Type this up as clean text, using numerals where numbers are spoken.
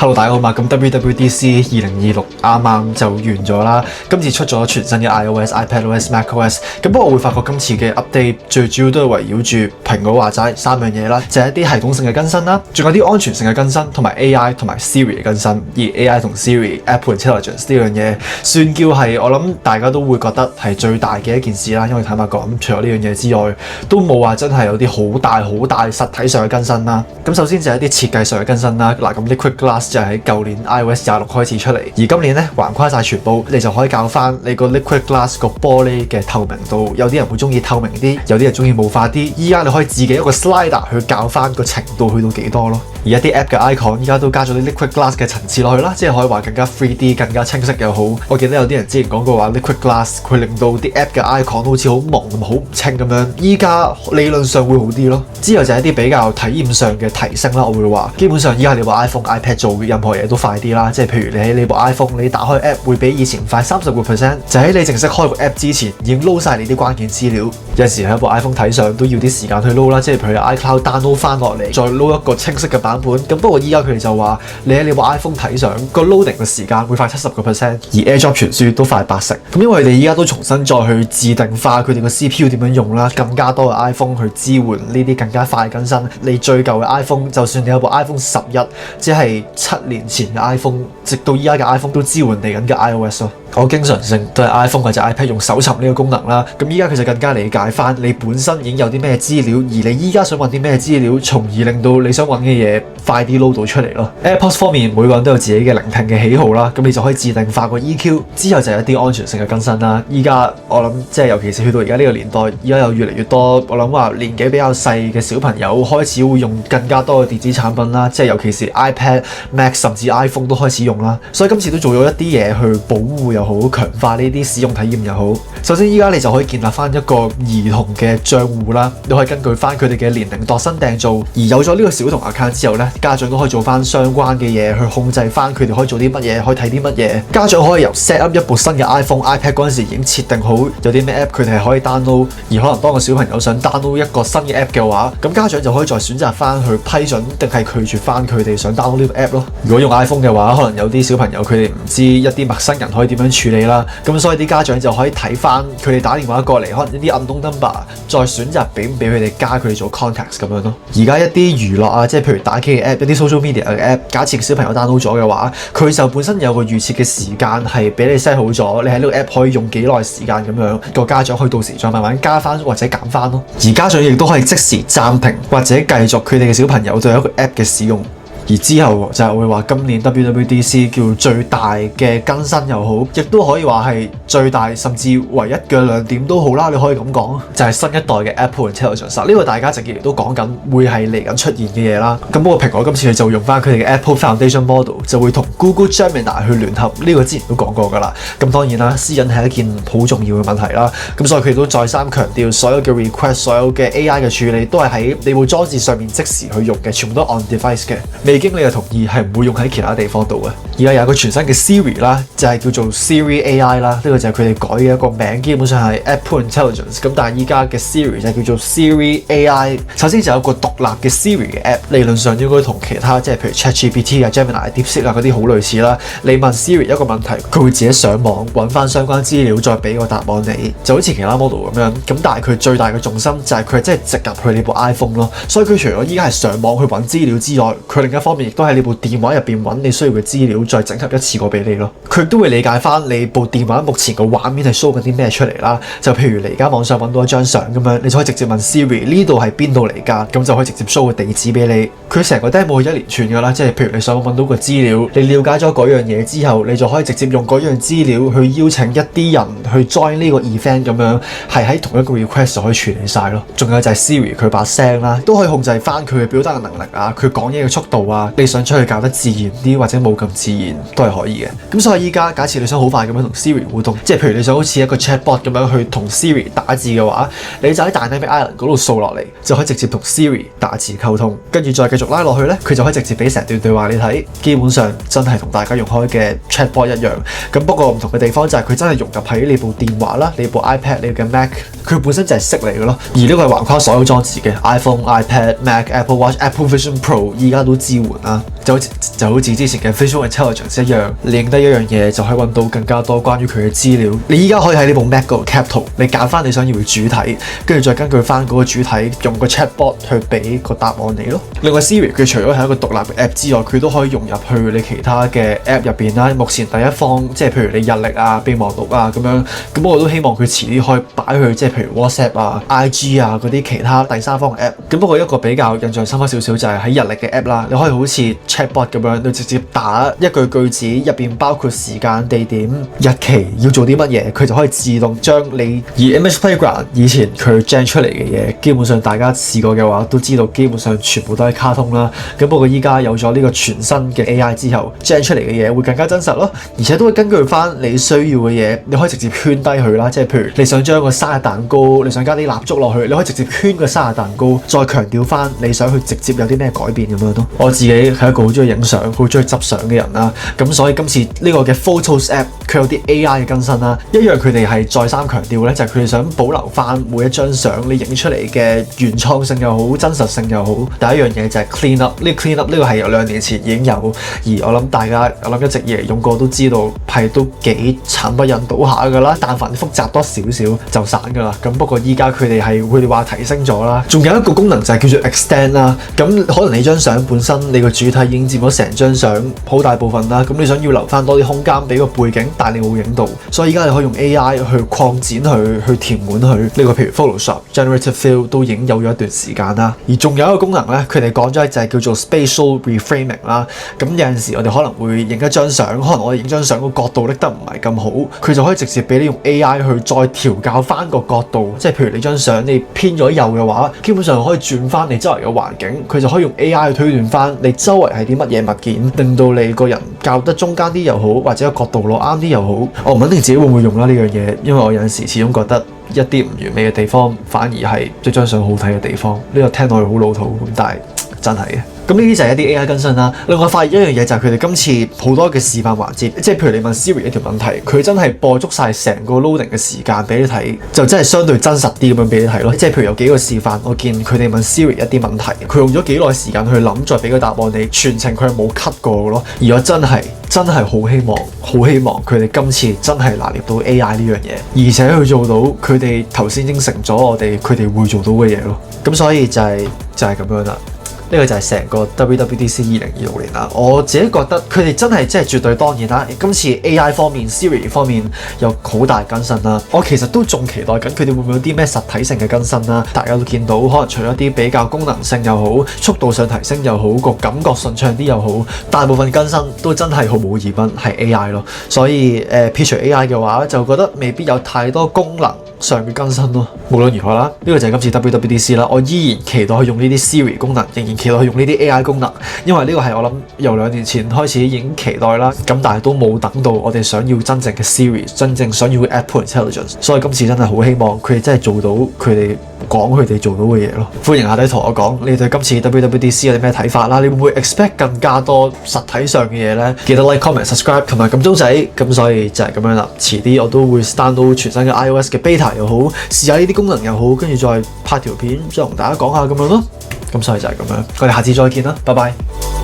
Hello， 大家好嘛！咁 WWDC 2026啱啱就完咗啦，今次出咗全新嘅 iOS、iPadOS、macOS。咁不過我會發覺今次嘅 update 最主要都係圍繞住蘋果話齋三樣嘢啦，就係一啲系統性嘅更新啦，仲有啲安全性嘅更新，同埋 AI 同埋 Siri 嘅更新。而 AI 同 Siri、Apple Intelligence 呢樣嘢，算叫係我諗大家都會覺得係最大嘅一件事啦。因為坦白講，除咗呢樣嘢之外，都冇話真係有啲好大實體上嘅更新啦。咁首先就係一啲設計上嘅更新啦。嗱，咁 Liquid Glass 就係喺舊年 iOS 26開始出嚟，而今年咧橫跨晒全部，你就可以校翻你個 Liquid Glass 個玻璃嘅透明度。有啲人會中意透明啲，有啲人中意霧化啲。依家你可以自己一個 slider 去校翻個程度去到幾多咯。而一啲 app 嘅 icon 依家都加咗啲 Liquid Glass 嘅層次落去啦，即係可以話更加 3D、更加清晰又好。我記得有啲人之前講過話 Liquid Glass 佢令到啲 app 嘅 icon 好似好朦咁好唔清咁樣，依家理論上會好啲咯。之後就係一啲比較體驗上嘅提升啦，我會話基本上依家你部 iPhone、iPad 做任何嘢都快啲啦，即係譬如你喺你部 iPhone 你打開 app 會比以前快30%，就喺你正式開個 app 之前已經撈晒你啲關鍵資料。有時喺部 iPhone 睇相都要啲時間去撈啦，即係譬如 iCloud download 翻落嚟，再撈一個清晰嘅版本。咁不過依家佢哋就話你喺你部 iPhone 睇相個 loading 嘅時間會快70%，而 AirDrop 傳輸都快80%。咁因為佢哋依家都重新再去自定化佢哋個 CPU 點樣用啦，更加多嘅 iPhone 去支援呢啲更加快嘅更新。你最舊嘅 iPhone， 就算你有部 iPhone 11，即係7年前嘅 iPhone， 直到依家嘅 iPhone 都支援嚟緊嘅 iOS 咯。我經常性都係 iPhone 或者 iPad 用搜尋呢個功能啦。咁依家佢就更加理解翻你本身已經有啲咩資料，而你依家想揾啲咩資料，從而令到你想揾嘅嘢快啲 load 到出嚟咯。AirPods 方面，每個人都有自己嘅聆聽嘅喜好啦，咁你就可以自定化個 EQ。之後就係一啲安全性嘅更新啦。依家我諗即係尤其是去到而家呢個年代，依家有越嚟越多我諗話年紀比較細嘅小朋友開始會用更加多嘅電子產品啦，即係尤其是 iPad、Mac 甚至 iPhone 都開始用啦。所以今次都做咗一啲嘢去保護又好，強化呢啲使用體驗又好。首先依家你就可以建立翻一個兒童嘅賬戶啦，你可以根據翻佢哋嘅年齡度身訂造。而有咗呢個小童 account 之後咧，家長都可以做翻相關嘅嘢去控制翻佢哋可以做啲乜嘢，可以睇啲乜嘢。家長可以由 set up 一部新嘅 iPhone、iPad 嗰陣時已經設定好有啲咩 app 佢哋係可以 download。而可能當個小朋友想 download 一個新嘅 app 嘅話，咁家長就可以再選擇翻去批准定係拒絕翻佢哋想 download 呢個 app 咯。如果用 iPhone 嘅話，可能有啲小朋友佢哋唔知一啲陌生人可以點樣處理啦。咁所以啲家長就可以睇翻佢哋打電話過嚟，可能一啲 unknown number， 再選擇俾唔俾佢哋加佢哋做 contacts 咁樣咯。而家一啲娛樂啊，即係譬如打機嘅 app， 一啲 social media 嘅 app， 假設小朋友 download 咗嘅話，佢就本身有個預設嘅時間係俾你 set 好咗，你喺呢個 app 可以用幾耐時間咁樣，個家長可以到時再慢慢加翻或者減翻咯。而家長亦都可以即時暫停或者繼續佢哋嘅小朋友對一個 app 嘅使用。而之後就係會話今年 WWDC 叫最大嘅更新又好，亦都可以話係最大甚至唯一嘅亮點都好啦。你可以咁講，就係新一代嘅 Apple Intelligence。呢個大家直接都講緊會係嚟緊出現嘅嘢啦。咁不過蘋果今次就會用翻佢哋嘅 Apple Foundation Model， 就會同 Google Gemini 去聯合。呢個之前都講過㗎啦。咁當然啦，私隱係一件好重要嘅問題啦。咁所以佢哋都再三強調，所有嘅 request、所有嘅 AI 嘅處理都係喺你部裝置上面即時去用嘅，全部都 on device 嘅。未經你嘅同意係唔會用喺其他地方度嘅。而家有個全新嘅 Siri 啦，就係叫做 Siri AI 啦，呢個就係佢哋改嘅一個名，基本上係 Apple Intelligence。咁但係依家嘅 Siri 就叫做 Siri AI。首先就有個獨立嘅 Siri 嘅 app， 理論上應該同其他即係譬如 ChatGPT 啊、Gemini、DeepSeek 啊嗰啲好類似啦。你問 Siri 一個問題，佢會自己上網揾翻相關資料，再俾個答案你，就好似其他 model 咁樣。咁但係佢最大嘅重心就係佢真係植入去你部 iPhone 咯。所以佢除咗依家係上網去揾資料之外，佢另一方面亦都喺你部電話入邊揾你需要嘅資料，再整合一次過俾你咯。佢都會理解翻你部電話目前個畫面係 show 緊啲咩出嚟啦。就譬如你而家網上揾到一張相咁樣，你就可以直接問 Siri 呢度係邊度嚟㗎，咁就可以直接 show 個地址俾你。佢成個 demo 一連串㗎啦，即係譬如你上網揾到個資料，你了解咗嗰樣嘢之後，你就可以直接用嗰樣資料去邀請一啲人去 join 呢個 event 咁樣，係喺同一個 request 就可以處理晒咯。仲有就係 Siri 佢把聲啦，都可以控制翻佢嘅表達嘅能力啊，佢講嘢嘅速度啊，你想出去搞得自然啲或者冇咁自然都係可以嘅。咁所以依家假設你想好快咁樣同 Siri 互動，即係譬如你想好似一個 chatbot 咁樣去同 Siri 打字嘅話，你就喺 Dynamic Island 嗰度掃落嚟，就可以直接同 Siri 打字溝通，跟住再繼續拉落去咧，佢就可以直接俾成段對話你睇。基本上真係同大家用開嘅 chatbot 一樣。咁不過唔同嘅地方就係佢真係融入喺你部電話啦、你部 iPad、你嘅 Mac， 佢本身就係識嚟嘅咯。而呢個係橫跨所有裝置嘅 iPhone、iPad、Mac、Apple Watch、Apple Vision Pro， 依家都支援啦。就好似之前嘅 Visual Intelligence 一樣，你影得一樣嘢就可以揾到更加多關於佢嘅資料。你依家可以喺呢部 Mac 嗰度 cap 圖，你揀翻你想要嘅主體，跟住再根據翻嗰個主體用個 chatbot 去俾個答案你咯。另外 Siri 佢除咗係一個獨立嘅 app 之外，佢都可以融入去你其他嘅 app 入邊啦。目前第一方即係譬如你日曆啊、備忘錄啊咁樣，咁我都希望佢遲啲可以擺去即係譬如 WhatsApp 啊、IG 啊嗰啲其他第三方嘅 app。咁不過一個比較印象深刻少少就係喺日曆嘅 app 啦，你可以好似 chatbot 咁樣，你直接打一句句子入邊包括時間、地點、日期要做啲乜嘢，佢就可以自動將你而 Image Playground 以前佢 gen 出嚟嘅嘢，基本上大家試過嘅話都知道，基本上全部都係卡通啦。咁不過依家有咗呢個全新嘅 AI 之後 gen 出嚟嘅嘢會更加真實咯，而且都會根據翻你需要嘅嘢，你可以直接圈低佢啦。即係譬如你想將個生日蛋糕，你想加啲蠟燭落去，你可以直接圈個生日蛋糕，再強調翻你想去直接有啲咩改變咁樣咯。我自己係一個好中意影相、好中意執相嘅人啦，咁所以今次呢個嘅 Photos App 佢有啲 AI 嘅更新啦，一樣佢哋係再三強調咧，就係佢哋想保留翻每一張相你影出嚟嘅原創性又好、真實性又好。第一樣嘢就係 clean up， 呢個 clean up 呢個係2年前已經有，而我諗大家一直以嚟用過都知道係都幾慘不忍睹下噶啦，但凡複雜多少少就散噶啦。咁不過依家佢哋話提升咗啦，仲有一個功能就係叫做 extend 啦。咁可能你張相本身你個主體已經佔咗成張相好大部分啦，咁你想要留翻多啲空間俾個背景，但係你冇影到，所以依家你可以用 AI 去擴展去填滿佢呢個，譬如 Photoshop Generative Fill 都已經有咗一段時間啦。而仲有一個功能咧，佢哋講咗就係叫做 Spatial Reframing 啦。咁有陣時我哋可能會影一張相，可能我哋影張相個角度拎得唔係咁好，佢就可以直接俾你用 AI 去再調校翻個角度。即係譬如你張相你偏咗右嘅話，基本上可以轉翻你周圍嘅環境，佢就可以用 AI 去推斷翻你周圍係啲乜嘢物件，令到你個人校得中間啲又好，或者個角度攞啱啲又好。我唔肯定自己會唔會用啦呢樣嘢，因為我有陣時始終覺得一啲唔完美嘅地方，反而係即張相好睇嘅地方。呢個聽落去好老土，但係真係嘅。咁呢啲就係一啲 AI 更新啦。另外發現一樣嘢就係佢哋今次好多嘅示範環節，即係譬如你問 Siri 一條問題，佢真係播足晒成個 loading 嘅時間俾你睇，就真係相對真實啲咁樣俾你睇咯。即係譬如有幾個示範，我見佢哋問 Siri 一啲問題，佢用咗幾耐時間去諗，再俾個答案你，全程佢係冇 cut 過嘅咯。而我真係好希望佢哋今次真係拿捏到 AI 呢樣嘢，而且去做到佢哋頭先應承咗我哋佢哋會做到嘅嘢咯。咁所以就係咁樣啦。呢個就係成個 WWDC 2026年啦。我自己覺得佢哋真係絕對當然啦。今次 AI 方面 Siri 方面有好大更新啦。我其實都仲期待緊佢哋會唔會有啲咩實體性嘅更新啦。大家都見到可能除咗啲比較功能性又好、速度上提升又好、個感覺順暢啲又好，大部分更新都真係毫無疑問係 AI 咯。所以撇除 AI 嘅話，就覺得未必有太多功能上嘅更新咯。無論如何啦，呢個就係今次 WWDC 啦。我依然期待去用呢啲 Siri 功能，仍然期待去用呢啲 AI 功能，因為呢個係我諗由2年前開始已經期待啦。咁但係都冇等到我哋想要真正嘅 Siri， 真正想要嘅 Apple Intelligence。所以今次真係好希望佢哋真係做到佢哋講佢哋做到嘅嘢咯。歡迎下底同我講你對今次 WWDC 有啲咩睇法啦？你會唔會 expect 更加多實體上嘅嘢呢？記得 like、comment、subscribe 同埋撳鐘仔。咁所以就係咁樣啦。遲啲我都會 download全新嘅 iOS 嘅 beta 又好，試下呢啲功能又好，跟住再拍條片再同大家講下咁樣咯。咁所以就係咁樣，我哋下次再見啦，拜拜。